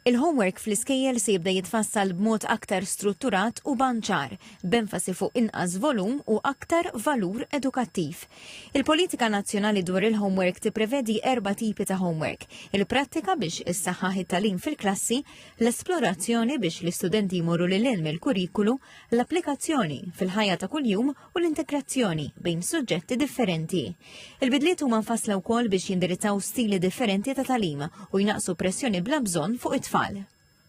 Il-homework fl-iskejjel se jibda jitfassal b'mod aktar strutturat u banċar, b'enfasi fuq inqas volum u aktar valur edukattiv. Il-politika nazzjonali dwar il-homework tipprevedi 4 tipi ta' homework: il-prattika biex issaħħaħ it-tagħlim fil-klassi, l-esplorazzjoni biex l-istudenti jmorru lil ilm il-kurrikulu, l-applikazzjoni fil-ħajja ta' kuljum u l-integrazzjoni bejn suġġetti differenti. Il-bidliet huma mfassla wkoll biex jindirizzaw stili differenti ta' tagħlim u jnaqsu pressjoni bla bżonn fuq it-tfal.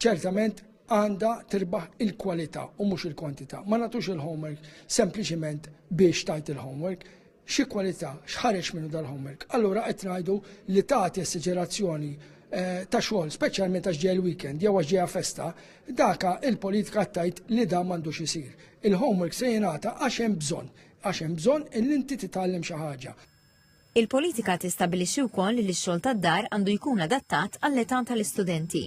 ċertament għandha tirbaħ il-kwalità u mhux il-kwantità. Ma nagħtux il-homework sempliċement biex tajt il-homework, xi kwalità x'ħareġ minnu dal-homework. Allura qed ngħidu li tagħti assigerazzjoni ta' xogħol, speċjalment għax ġej il-weekend jew għax ġejha festa, daka il-politika tajt li dan m'għandux isir. Il-homework se jingħata għax hemm bżonn li inti titgħallem xi ħaġa. Il-politika tistabilixxi wkoll li x-xogħol tad-dar għandu jkun adattat għall-età tal-istudenti.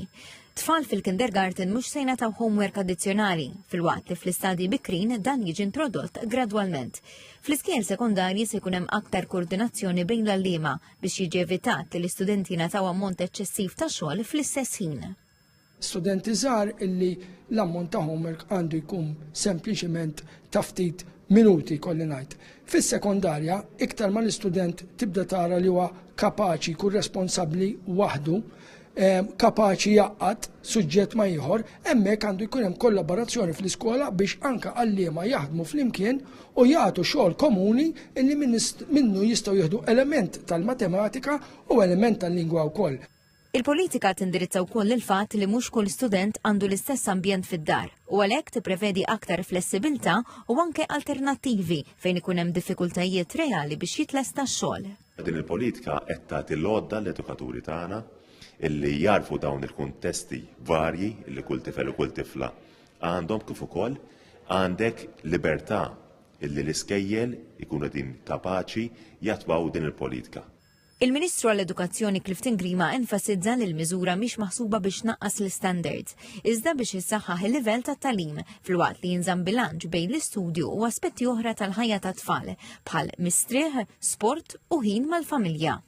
Tfal fil-kindergarten mhux se jingħataw homework addizzjonali, filwaqt li fl-istadji bikrin dan jiġi introdott gradwalment. Fl-iskejjel sekondarji se jkun hemm aktar koordinazzjoni bejn l-għalliema biex jiġi evitat li l-istudenti jingħataw ammont eċċessiv ta' xogħol fl-istess ħin. Studenti żgħar illi l-ammont ta' homework għandu jkun sempliċement ta' ftit minuti kolli ngħid. Fis-sekondarja, iktar ma l-istudent tibda tara li huwa kapaċi jkun responsabbli waħdu, kapaċi jaqqad suġġett ma' ieħor, hemmhekk għandu jkun hemm kollaborazzjoni fl-iskola biex anke għalliema jaħdmu flimkien u jagħtu xogħol komuni illi minnu jistgħu jieħdu element tal-matematika u element tal-lingwa wkoll. Il-politika tindirizza wkoll il-fatt li mhux kull student għandu l-istess ambjent fid-dar u għalhekk tipprevedi aktar flessibilità u anke alternattivi fejn ikun hemm diffikultajiet reali biex jitlesta x-xogħol. Din il-politika qed tagħti l-għodda l-edukaturi tagħna illi jarfu dawn il-kuntesti varji illi kull tifel u kull tifla għandhom kif ukoll għandek libertà illi l-iskejjel ikunu din kapaċi jatbaw din il-politika. Il-Ministru għall-Edukazzjoni Clifton Grima enfasizza li l-miżura mhix maħsuba biex naqqas l-standards, iżda biex issaħħaħ il-livell tat-tagħlim filwaqt li jinżamm bilanċ bejn l-istudju u aspetti oħra tal-ħajja tat-tfal bħal mistrieħ, sport u ħin mal-familja.